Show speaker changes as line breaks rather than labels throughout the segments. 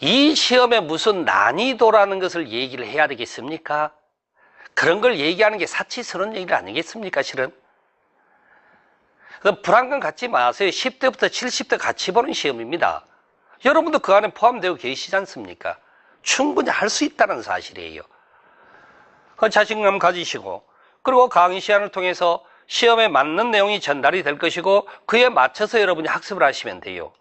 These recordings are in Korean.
이 시험에 무슨 난이도라는 것을 얘기를 해야 되겠습니까? 그런 걸 얘기하는 게 사치스러운 얘기 아니겠습니까, 실은? 불안감 갖지 마세요. 10대부터 70대 같이 보는 시험입니다. 여러분도 그 안에 포함되어 계시지 않습니까? 충분히 할 수 있다는 사실이에요. 자신감 가지시고, 그리고 강의 시간을 통해서 시험에 맞는 내용이 전달이 될 것이고, 그에 맞춰서 여러분이 학습을 하시면 돼요.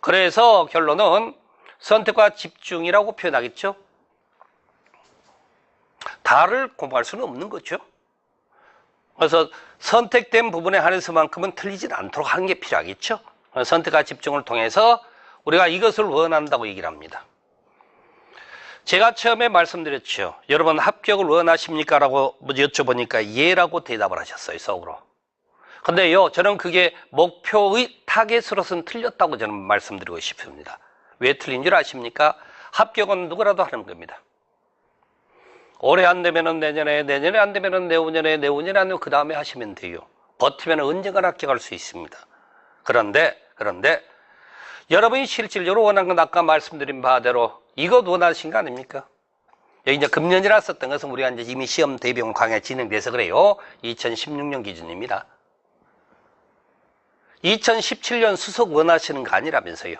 그래서 결론은 선택과 집중이라고 표현하겠죠? 다를 공부할 수는 없는 거죠. 그래서 선택된 부분에 한해서만큼은 틀리지 않도록 하는 게 필요하겠죠. 선택과 집중을 통해서 우리가 이것을 원한다고 얘기를 합니다. 제가 처음에 말씀드렸죠. 여러분 합격을 원하십니까? 라고 여쭤보니까 예라고 대답을 하셨어요. 속으로. 근데요, 저는 그게 목표의 타겟으로서는 틀렸다고 저는 말씀드리고 싶습니다. 왜 틀린 줄 아십니까? 합격은 누구라도 하는 겁니다. 올해 안 되면은 내년에, 내년에 안 되면은 내후년에, 내후년에 안 되면 그 다음에 하시면 돼요. 버티면 언젠가 합격할 수 있습니다. 그런데 여러분이 실질적으로 원하는 건 아까 말씀드린 바대로 이것 원하신 거 아닙니까? 여기 이제 금년이라 썼던 것은 우리가 이제 이미 시험 대비용 강의가 진행돼서 그래요. 2016년 기준입니다. 2017년 수석 원하시는 거 아니라면서요.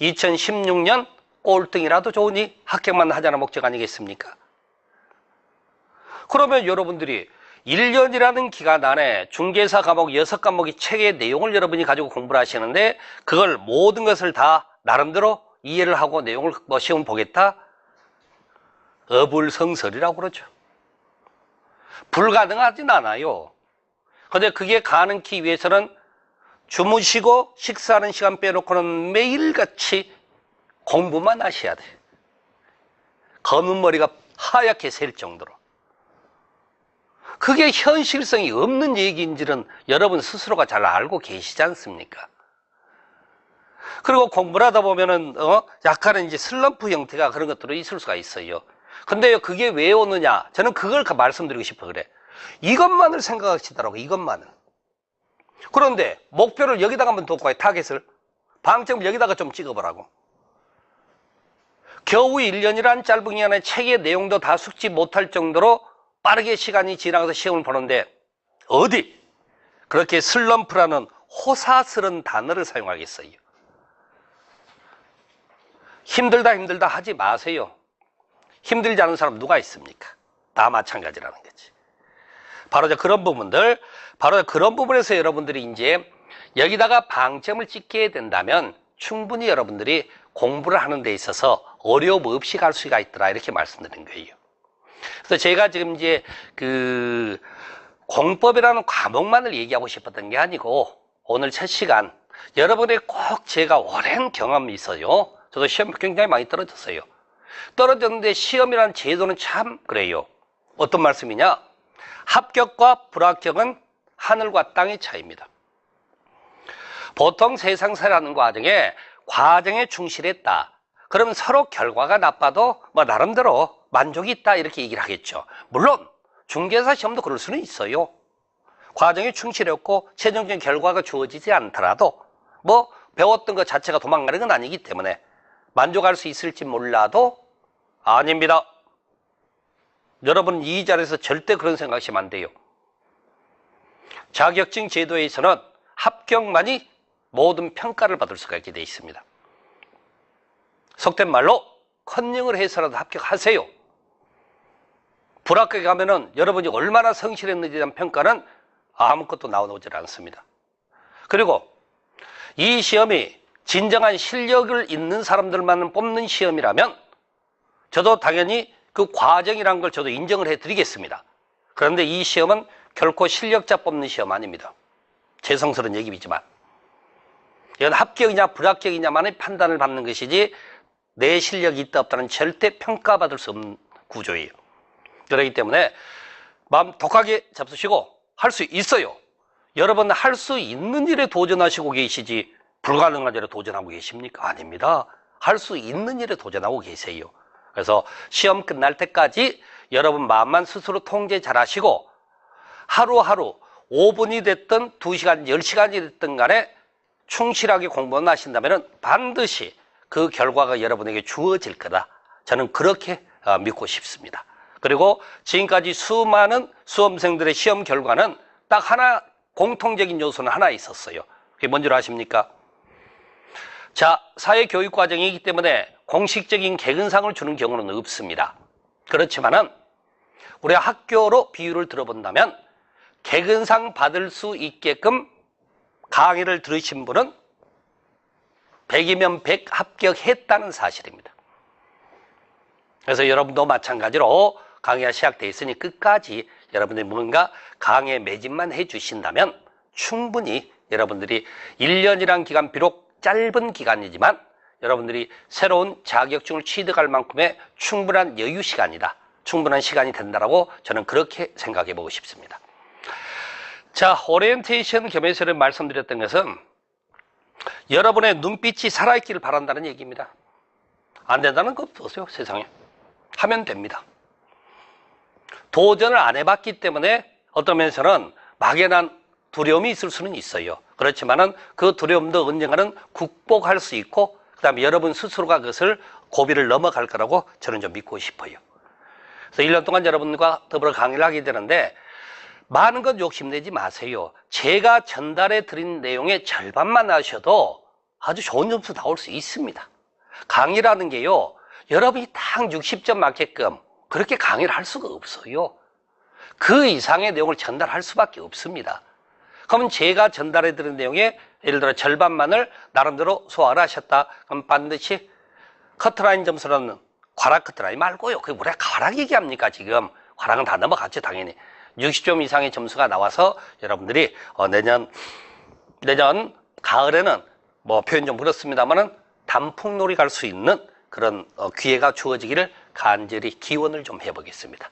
2016년 꼴등이라도 좋으니 합격만 하자는 목적 아니겠습니까? 그러면 여러분들이 1년이라는 기간 안에 중개사 과목 6과목의 책의 내용을 여러분이 가지고 공부를 하시는데 그걸 모든 것을 다 나름대로 이해를 하고 내용을 시험 보겠다? 어불성설이라고 그러죠. 불가능하진 않아요. 근데 그게 가능하기 위해서는 주무시고 식사하는 시간 빼놓고는 매일같이 공부만 하셔야 돼. 검은 머리가 하얗게 셀 정도로. 그게 현실성이 없는 얘기인지는 여러분 스스로가 잘 알고 계시지 않습니까? 그리고 공부를 하다 보면은, 약간은 이제 슬럼프 형태가 그런 것들도 있을 수가 있어요. 근데요, 그게 왜 오느냐? 저는 그걸 말씀드리고 싶어 그래. 이것만을 생각하시더라고, 이것만을. 그런데 목표를 여기다가 한번 뒀고, 타겟을. 방점을 여기다가 좀 찍어보라고. 겨우 1년이란 짧은 기간에 책의 내용도 다 숙지 못할 정도로 빠르게 시간이 지나가서 시험을 보는데 어디 그렇게 슬럼프라는 호사스러운 단어를 사용하겠어요? 힘들다 하지 마세요. 힘들지 않은 사람 누가 있습니까? 다 마찬가지라는 거지. 바로 그런 부분들, 바로 그런 부분에서 여러분들이 이제 여기다가 방점을 찍게 된다면 충분히 여러분들이 공부를 하는 데 있어서 어려움 없이 갈 수가 있더라 이렇게 말씀드린 거예요. 그래서 제가 지금 이제 공법이라는 과목만을 얘기하고 싶었던 게 아니고 오늘 첫 시간 여러분이 꼭 제가 오랜 경험이 있어요. 저도 시험 굉장히 많이 떨어졌어요. 떨어졌는데 시험이라는 제도는 참 그래요. 어떤 말씀이냐? 합격과 불합격은 하늘과 땅의 차이입니다. 보통 세상 살아가는 과정에 충실했다. 그러면 서로 결과가 나빠도 뭐 나름대로 만족이 있다 이렇게 얘기를 하겠죠. 물론 중개사 시험도 그럴 수는 있어요. 과정에 충실했고 최종적인 결과가 주어지지 않더라도 뭐 배웠던 것 자체가 도망가는 건 아니기 때문에 만족할 수 있을지 몰라도 아닙니다. 여러분 이 자리에서 절대 그런 생각하시면 안 돼요. 자격증 제도에서는 합격만이 모든 평가를 받을 수가 있게 되어 있습니다. 속된 말로 컨닝을 해서라도 합격하세요. 불합격에 가면은 여러분이 얼마나 성실했는지에 대한 평가는 아무것도 나오질 않습니다. 그리고 이 시험이 진정한 실력을 있는 사람들만 뽑는 시험이라면 저도 당연히 그 과정이라는 걸 저도 인정을 해드리겠습니다. 그런데 이 시험은 결코 실력자 뽑는 시험 아닙니다. 죄송스러운 얘기이지만 이건 합격이냐 불합격이냐만의 판단을 받는 것이지 내 실력이 있다 없다는 절대 평가받을 수 없는 구조예요. 그렇기 때문에 마음 독하게 잡수시고 할 수 있어요. 여러분 할 수 있는 일에 도전하시고 계시지 불가능한 일에 도전하고 계십니까? 아닙니다. 할 수 있는 일에 도전하고 계세요. 그래서 시험 끝날 때까지 여러분 마음만 스스로 통제 잘 하시고 하루하루 5분이 됐든 2시간, 10시간이 됐든 간에 충실하게 공부만 하신다면 반드시 그 결과가 여러분에게 주어질 거다. 저는 그렇게 믿고 싶습니다. 그리고 지금까지 수많은 수험생들의 시험 결과는 딱 하나, 공통적인 요소는 하나 있었어요. 그게 뭔지 아십니까? 자, 사회교육과정이기 때문에 공식적인 개근상을 주는 경우는 없습니다. 그렇지만은 우리가 학교로 비유를 들어본다면 개근상 받을 수 있게끔 강의를 들으신 분은 100이면 100 합격했다는 사실입니다. 그래서 여러분도 마찬가지로 강의가 시작되어 있으니 끝까지 여러분들이 뭔가 강의에 매진만 해주신다면 충분히 여러분들이 1년이란 기간, 비록 짧은 기간이지만 여러분들이 새로운 자격증을 취득할 만큼의 충분한 여유 시간이다. 충분한 시간이 된다라고 저는 그렇게 생각해 보고 싶습니다. 자, 오리엔테이션 겸해서를 말씀드렸던 것은 여러분의 눈빛이 살아있기를 바란다는 얘기입니다. 안 된다는 것 없어요, 세상에. 하면 됩니다. 도전을 안 해봤기 때문에 어떤 면에서는 막연한 두려움이 있을 수는 있어요. 그렇지만은 그 두려움도 언젠가는 극복할 수 있고, 그 다음에 여러분 스스로가 그것을 고비를 넘어갈 거라고 저는 좀 믿고 싶어요. 그래서 1년 동안 여러분과 더불어 강의를 하게 되는데, 많은 것 욕심내지 마세요. 제가 전달해 드린 내용의 절반만 하셔도 아주 좋은 점수 나올 수 있습니다. 강의라는 게요, 여러분이 딱 60점 맞게끔 그렇게 강의를 할 수가 없어요. 그 이상의 내용을 전달할 수밖에 없습니다. 그러면 제가 전달해 드린 내용의 예를 들어 절반만을 나름대로 소화를 하셨다. 그럼 반드시 커트라인 점수라는 과락 커트라인 말고요. 그게 우리가 과락 얘기합니까 지금. 과락은 다 넘어갔죠 당연히. 60점 이상의 점수가 나와서 여러분들이 내년 가을에는 뭐 표현 좀 그렇습니다만은 단풍놀이 갈 수 있는 그런 기회가 주어지기를 간절히 기원을 좀 해보겠습니다.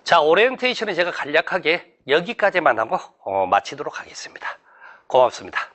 자, 오리엔테이션은 제가 간략하게 여기까지만 하고 마치도록 하겠습니다. 고맙습니다.